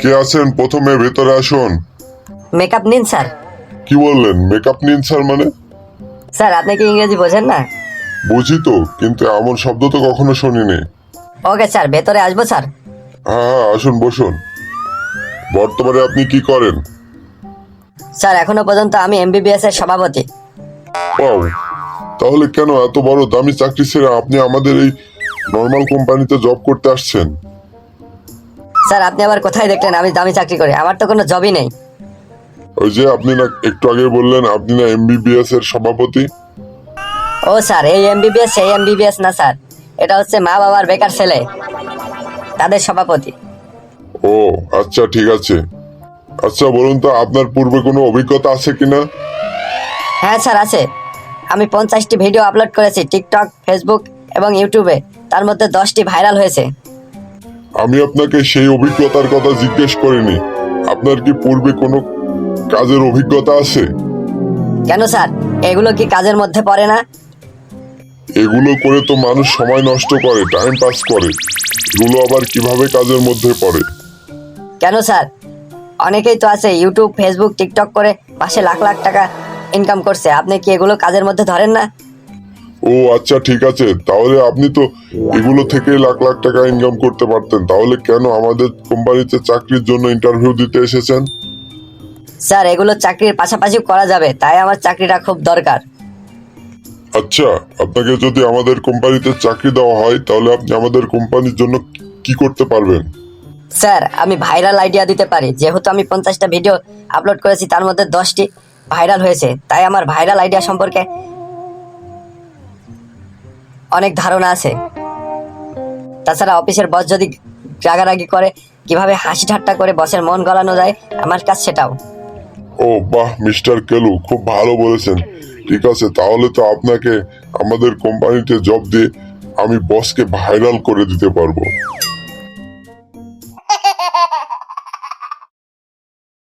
কে আছেন প্রথমে ভেতরে আসুন। মেকআপ নিন স্যার। কি বললেন মেকআপ নিন স্যার মানে? স্যার আপনি কি ইংরেজি বোঝেন না? বুঝি তো, কিন্তু এমন শব্দ তো কখনো শুনিনি। ওকে স্যার, ভেতরে আসবো স্যার? হ্যাঁ হ্যাঁ, আসুন বসুন। বর্তমানে আপনি কি করেন? স্যার এখনো পর্যন্ত আমি এমবিবিএস এর সভাপতি। ওয়াও, তাহলে কেন এত বড় দামি চাকরি ছেড়ে আপনি আমাদের এই নর্মাল কোম্পানিতে জব করতে আসছেন? স্যার আপনি আবার কোথায় দেখলেন আমি দামি চাকরি করি? আমার তো কোনো জবই নেই। ওই যে আপনি না একটু আগে বললেন আপনি না এমবিবিএস এর সভাপতি। ও স্যার, এই এমবিবিএস সেই এমবিবিএস না স্যার, এটা হচ্ছে মা বাবার বেকার ছেলে, তাদের সভাপতি। ও আচ্ছা, ঠিক আছে। আচ্ছা বলুন তো, আপনার পূর্বে কোনো অভিজ্ঞতা আছে কিনা? হ্যাঁ স্যার আছে। আমি 50টি ভিডিও আপলোড করেছি টিকটক, ফেসবুক এবং ইউটিউবে, তার মধ্যে 10টি ভাইরাল হয়েছে। আমি আপনাকে সেই অভিজ্ঞতার কথা জিজ্ঞেস করিনি। আপনার কি পূর্বে কোনো কাজের অভিজ্ঞতা আছে? কেন স্যার, এগুলো কি কাজের মধ্যে পড়ে না? এগুলো করে তো মানুষ সময় নষ্ট করে, টাইম পাস করে। এগুলো আবার কিভাবে কাজের মধ্যে পড়ে? কেন স্যার, অনেকেই তো আছে ইউটিউব, ফেসবুক, টিকটক করে মাসে লাখ লাখ টাকা ইনকাম করছে, আপনি কি এগুলো কাজের মধ্যে ধরেন না? ও আচ্ছা, ঠিক আছে। তাহলে আপনি তো এগুলো থেকে লাখ লাখ টাকা ইনকাম করতে পারতেন, তাহলে কেন আমাদের কোম্পানিতে চাকরির জন্য ইন্টারভিউ দিতে এসেছেন? স্যার এগুলো চাকরির পাশাপাশি করা যাবে, তাই আমার চাকরিটা খুব দরকার। আচ্ছা, আপনাকে যদি আমাদের কোম্পানিতে চাকরি দেওয়া হয় তাহলে আপনি আমাদের কোম্পানির জন্য কি করতে পারবেন? স্যার আমি ভাইরাল আইডিয়া দিতে পারি, যেহেতু আমি 50টা ভিডিও আপলোড করেছি তার মধ্যে 10টি ভাইরাল হয়েছে, তাই আমার ভাইরাল আইডিয়া সম্পর্কে অনেক ধারণা আছে। তাছাড়া অফিসের বস যদি রাগারাগি করে, কিভাবে হাসি ঠাট্টা করে বসের মন গলানো যায়, আমার কাজ সেটাও। ও বাহ, মিস্টার কেলু, খুব ভালো বলেছেন। ঠিক আছে, তাহলে তো আপনাকে আমাদের কোম্পানিতে জব দিয়ে আমি বসকে ভাইরাল করে দিতে পারবো।